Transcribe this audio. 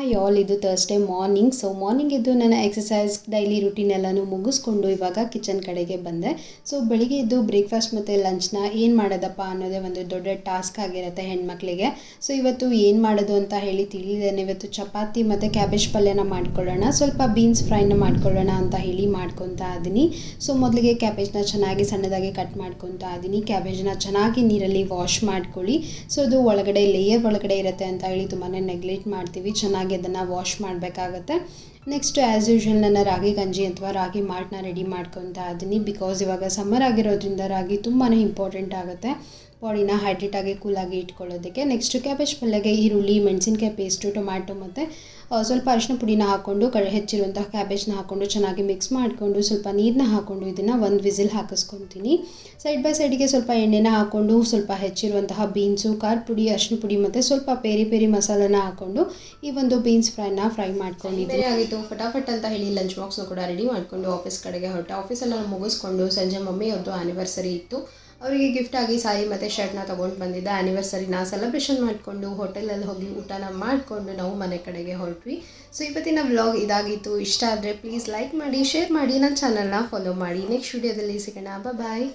Hi all, ಇದು Thursday morning. So morning ಎದ್ದು ನನ್ನ ಎಕ್ಸಸೈಸ್ ಡೈಲಿ ರುಟೀನ್ ಎಲ್ಲನೂ ಮುಗಿಸ್ಕೊಂಡು ಇವಾಗ ಕಿಚನ್ ಕಡೆಗೆ ಬಂದೆ. ಸೊ ಬೆಳಿಗ್ಗೆ ಎದ್ದು ಬ್ರೇಕ್ಫಾಸ್ಟ್ ಮತ್ತು ಲಂಚ್ನ ಏನು ಮಾಡೋದಪ್ಪ ಅನ್ನೋದೇ ಒಂದು ದೊಡ್ಡ ಟಾಸ್ಕ್ ಆಗಿರುತ್ತೆ ಹೆಣ್ಮಕ್ಳಿಗೆ. ಸೊ ಇವತ್ತು ಏನು ಮಾಡೋದು ಅಂತ ಹೇಳಿ ತಿಳಿದೇನೆ ಇವತ್ತು ಚಪಾತಿ ಮತ್ತು ಕ್ಯಾಬೇಜ್ ಪಲ್ಯನ ಮಾಡ್ಕೊಳ್ಳೋಣ, ಸ್ವಲ್ಪ ಬೀನ್ಸ್ ಫ್ರೈನ ಮಾಡ್ಕೊಳ್ಳೋಣ ಅಂತ ಹೇಳಿ ಮಾಡ್ಕೊತಾ ಇದ್ದೀನಿ. ಸೊ ಮೊದಲಿಗೆ ಕ್ಯಾಬೇಜ್ನ ಚೆನ್ನಾಗಿ ಸಣ್ಣದಾಗಿ ಕಟ್ ಮಾಡ್ಕೊತಾ ಇದ್ದೀನಿ. ಕ್ಯಾಬೇಜ್ನ ಚೆನ್ನಾಗಿ ನೀರಲ್ಲಿ ವಾಶ್ ಮಾಡ್ಕೊಳ್ಳಿ. ಸೊ ಅದು ಒಳಗಡೆ ಲೇಯರ್ ಒಳಗಡೆ ಇರುತ್ತೆ ಅಂತ ಹೇಳಿ ತುಂಬಾ ನೆಗ್ಲೆಕ್ಟ್ ಮಾಡ್ತೀವಿ. ಚೆನ್ನಾಗಿ ಅದನ್ನು ವಾಶ್ ಮಾಡಬೇಕಾಗತ್ತೆ. ನೆಕ್ಸ್ಟ್ ಆ್ಯಸ್ ಯೂಶ್ವಲ್ ನನ್ನ ರಾಗಿ ಗಂಜಿ ಅಥವಾ ರಾಗಿ ಮಾಲ್ಟ್ನ ರೆಡಿ ಮಾಡ್ಕೊತಾ ಇದ್ದೀನಿ. ಬಿಕಾಸ್ ಇವಾಗ ಸಮ್ಮರ್ ಆಗಿರೋದ್ರಿಂದ ರಾಗಿ ತುಂಬಾ ಇಂಪಾರ್ಟೆಂಟ್ ಆಗುತ್ತೆ ಬಾಡಿನ ಹೈಡ್ರೇಟಾಗಿ ಕೂಲಾಗಿ ಇಟ್ಕೊಳ್ಳೋದಕ್ಕೆ. ನೆಕ್ಸ್ಟ್ ಕ್ಯಾಬೇಜ್ ಪಲ್ಯಗೆ ಈರುಳ್ಳಿ, ಮೆಣಸಿನ್ಕಾಯಿ ಪೇಸ್ಟು, ಟೊಮ್ಯಾಟೊ ಮತ್ತು ಸ್ವಲ್ಪ ಅರಿಶಿನ ಪುಡಿನ ಹಾಕ್ಕೊಂಡು ಹೆಚ್ಚಿರುವಂತಹ ಕ್ಯಾಬೇಜ್ನ ಹಾಕ್ಕೊಂಡು ಚೆನ್ನಾಗಿ ಮಿಕ್ಸ್ ಮಾಡಿಕೊಂಡು ಸ್ವಲ್ಪ ನೀರನ್ನ ಹಾಕ್ಕೊಂಡು ಇದನ್ನು ಒಂದು ವಿಸಿಲ್ ಹಾಕಿಸ್ಕೊತೀನಿ. ಸೈಡ್ ಬೈ ಸೈಡಿಗೆ ಸ್ವಲ್ಪ ಎಣ್ಣೆನ ಹಾಕ್ಕೊಂಡು ಸ್ವಲ್ಪ ಹೆಚ್ಚಿರುವಂತಹ ಬೀನ್ಸು, ಖಾರ ಪುಡಿ, ಅರಿಶಿನ ಪುಡಿ ಮತ್ತು ಸ್ವಲ್ಪ ಪೇರಿ ಮಸಾಲನ ಹಾಕ್ಕೊಂಡು ಈ ಒಂದು ಬೀನ್ಸ್ ಫ್ರೈನ ಫ್ರೈ ಮಾಡ್ಕೊಂಡಿದ್ದೀನಿ. ಆಗಿತ್ತು ಫಟಾಫಟ್ ಅಂತ ಹೇಳಿ ಲಂಚ್ ಬಾಕ್ಸ್ನ ಕೂಡ ರೆಡಿ ಮಾಡಿಕೊಂಡು ಆಫೀಸ್ ಕಡೆಗೆ ಹೊರಟೆ. ಆಫೀಸೆಲ್ಲ ಮುಗಿಸ್ಕೊಂಡು ಸಂಜೆ ಮಮ್ಮಿ ಅವ್ರದ್ದು ಆ್ಯನಿವರ್ಸರಿ ಇತ್ತು. ಅವರಿಗೆ ಗಿಫ್ಟ್ ಆಗಿ ಸಾರಿ ಮತ್ತು ಶರ್ಟ್ನ ತೊಗೊಂಡು ಬಂದಿದ್ದೆ. ಆ್ಯನಿವರ್ಸರಿನ ಸೆಲೆಬ್ರೇಷನ್ ಮಾಡಿಕೊಂಡು ಹೋಟೆಲಲ್ಲಿ ಹೋಗಿ ಊಟನ ಮಾಡಿಕೊಂಡು ನಾವು ಮನೆ ಕಡೆಗೆ ಹೊರಟ್ವಿ. ಸೊ ಇವತ್ತಿನ ವ್ಲಾಗ್ ಇದಾಗಿತ್ತು. ಇಷ್ಟ ಆದರೆ ಪ್ಲೀಸ್ ಲೈಕ್ ಮಾಡಿ, ಶೇರ್ ಮಾಡಿ, ನನ್ನ ಚಾನಲ್ನ ಫಾಲೋ ಮಾಡಿ. ನೆಕ್ಸ್ಟ್ ವಿಡಿಯೋದಲ್ಲಿ ಸಿಗೋಣ. ಬಾಯ್.